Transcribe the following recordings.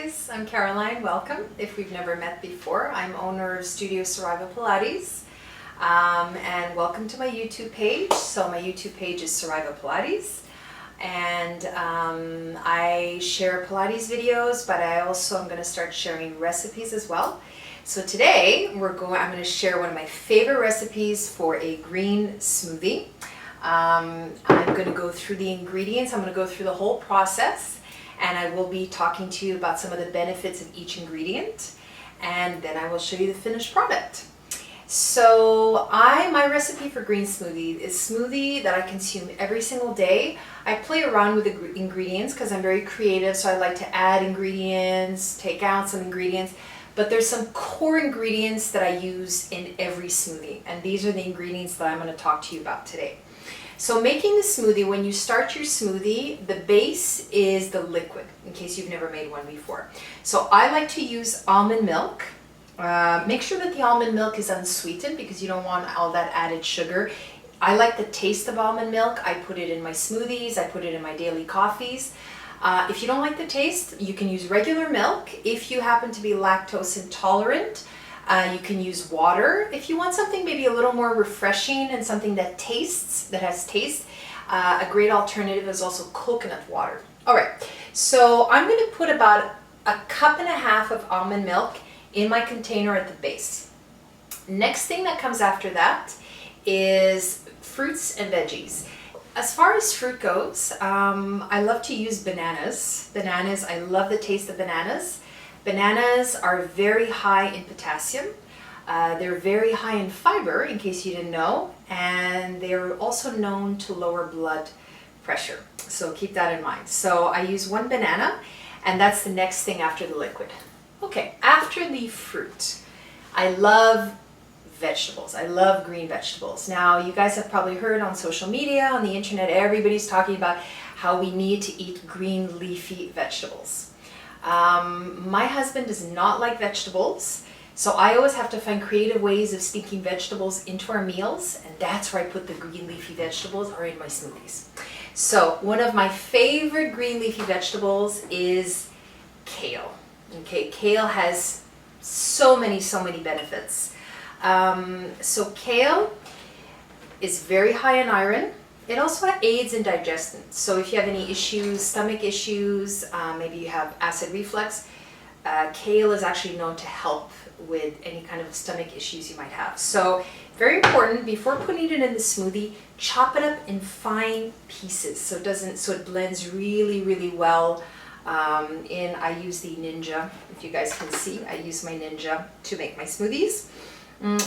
guys, I'm Caroline. Welcome. If we've never met before, I'm owner of Studio Saraiva Pilates, and welcome to my YouTube page. So my YouTube page is Saraiva Pilates, and I share Pilates videos, but I also am going to start sharing recipes as well. So today I'm going to share one of my favorite recipes for a green smoothie. I'm going to go through the ingredients. I'm going to go through the whole process, and I will be talking to you about some of the benefits of each ingredient, and then I will show you the finished product. So my recipe for green smoothie is smoothie that I consume every single day. I play around with the ingredients because I'm very creative, so I like to add ingredients, take out some ingredients, but there's some core ingredients that I use in every smoothie, and these are the ingredients that I'm going to talk to you about today. So making the smoothie, when you start your smoothie, the base is the liquid, in case you've never made one before. So I like to use almond milk. Make sure that the almond milk is unsweetened because you don't want all that added sugar. I like the taste of almond milk. I put it in my smoothies, I put it in my daily coffees. If you don't like the taste, you can use regular milk. If you happen to be lactose intolerant, you can use water. If you want something maybe a little more refreshing and something that has taste, a great alternative is also coconut water. All right, so I'm going to put about 1.5 cups of almond milk in my container at the base. Next thing that comes after that is fruits and veggies. As far as fruit goes, I love to use bananas. I love the taste of bananas. Bananas are very high in potassium. They're very high in fiber, in case you didn't know, and they're also known to lower blood pressure. So keep that in mind. So I use 1 banana, and that's the next thing after the liquid. Okay, after the fruit, I love vegetables. I love green vegetables. Now, you guys have probably heard on social media, on the internet, everybody's talking about how we need to eat green leafy vegetables. My husband does not like vegetables, so I always have to find creative ways of sneaking vegetables into our meals, and that's where I put the green leafy vegetables are in my smoothies. So one of my favorite green leafy vegetables is kale. Okay, kale has so many benefits. So kale is very high in iron. It also aids in digestion. So if you have any issues, stomach issues, maybe you have acid reflux, kale is actually known to help with any kind of stomach issues you might have. So very important, before putting it in the smoothie, chop it up in fine pieces so it blends really well. I use the Ninja. If you guys can see, I use my Ninja to make my smoothies.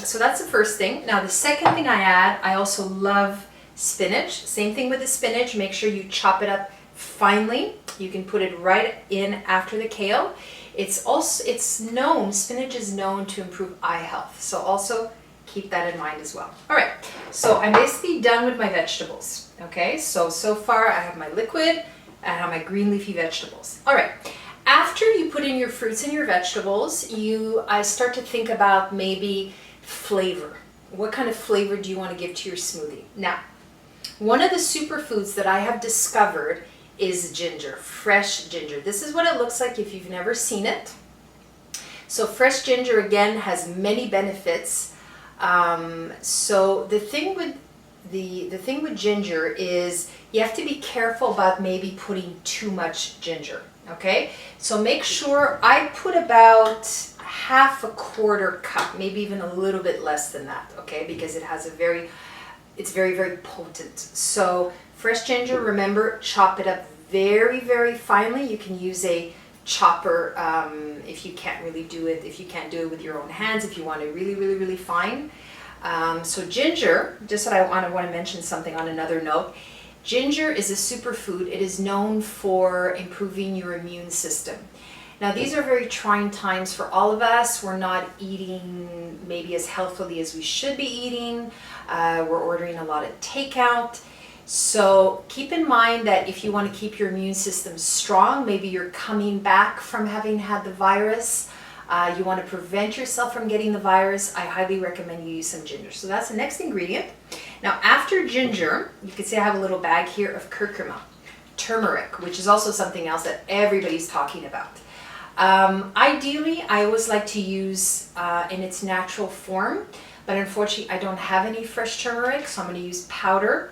So that's the first thing. Now the second thing I add, I also love spinach. Same thing with the spinach. Make sure you chop it up finely. You can put it right in after the kale. Spinach is known to improve eye health. So also keep that in mind as well. All right, so I'm basically done with my vegetables. Okay, so far I have my liquid, I have my green leafy vegetables. All right, after you put in your fruits and your vegetables, I start to think about maybe flavor. What kind of flavor do you want to give to your smoothie? Now, one of the superfoods that I have discovered is ginger, fresh ginger. This is what it looks like if you've never seen it. So fresh ginger, again, has many benefits. So the thing with ginger is you have to be careful about maybe putting too much ginger. Okay, so make sure I put about 1/4 cup, maybe even a little bit less than that. Okay, because it's very potent. So fresh ginger, remember, chop it up very finely. You can use a chopper if you can't do it with your own hands, if you want it really fine. So ginger, just that I want to mention something on another note. Ginger is a superfood. It is known for improving your immune system. Now, these are very trying times for all of us. We're not eating maybe as healthily as we should be eating. We're ordering a lot of takeout. So keep in mind that if you want to keep your immune system strong, maybe you're coming back from having had the virus, you want to prevent yourself from getting the virus, I highly recommend you use some ginger. So that's the next ingredient. Now, after ginger, you can see I have a little bag here of curcuma, turmeric, which is also something else that everybody's talking about. Ideally, I always like to use in its natural form, but unfortunately I don't have any fresh turmeric, so I'm going to use powder.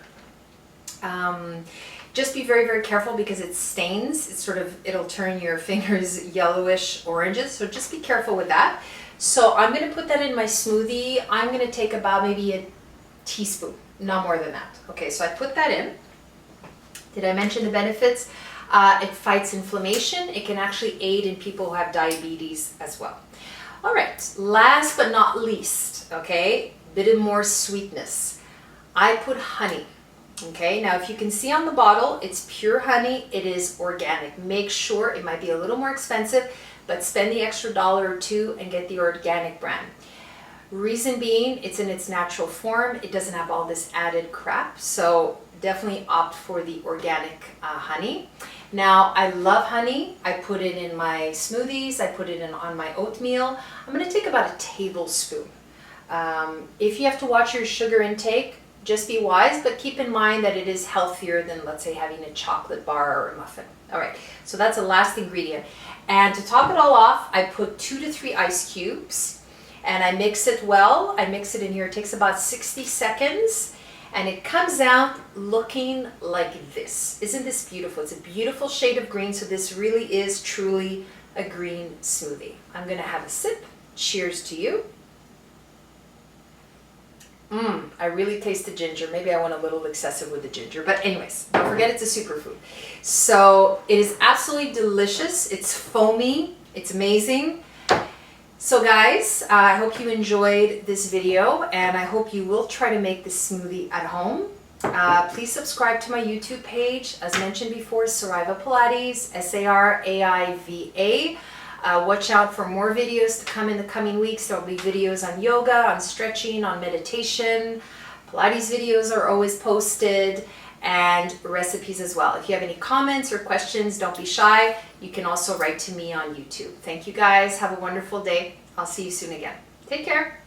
Just be very, very careful because it stains. It'll turn your fingers yellowish oranges, so just be careful with that. So I'm going to put that in my smoothie. I'm going to take about maybe a teaspoon, not more than that. Okay, so I put that in. Did I mention the benefits? It fights inflammation. It can actually aid in people who have diabetes as well. All right, last but not least, okay, bit of more sweetness. I put honey. Okay, now if you can see on the bottle, it's pure honey. It is organic. Make sure, it might be a little more expensive, but spend the extra $1 or $2 and get the organic brand. Reason being, it's in its natural form. It doesn't have all this added crap, so definitely opt for the organic honey. Now, I love honey. I put it in my smoothies. I put it in on my oatmeal. I'm going to take about a tablespoon. If you have to watch your sugar intake, just be wise, but keep in mind that it is healthier than, let's say, having a chocolate bar or a muffin. All right, so that's the last ingredient. And to top it all off, I put 2 to 3 ice cubes, and I mix it well. I mix it in here. It takes about 60 seconds, and it comes out looking like this. Isn't this beautiful? It's a beautiful shade of green, so this really is truly a green smoothie. I'm gonna have a sip. Cheers to you. I really taste the ginger. Maybe I went a little excessive with the ginger, but anyways, don't forget it's a superfood. So it is absolutely delicious. It's foamy. It's amazing. So guys, I hope you enjoyed this video, and I hope you will try to make this smoothie at home. Please subscribe to my YouTube page. As mentioned before, Saraiva Pilates, Saraiva. Watch out for more videos to come in the coming weeks. There will be videos on yoga, on stretching, on meditation. Pilates videos are always posted, and recipes as well. If you have any comments or questions, don't be shy. You can also write to me on YouTube. Thank you guys. Have a wonderful day. I'll see you soon again. Take care.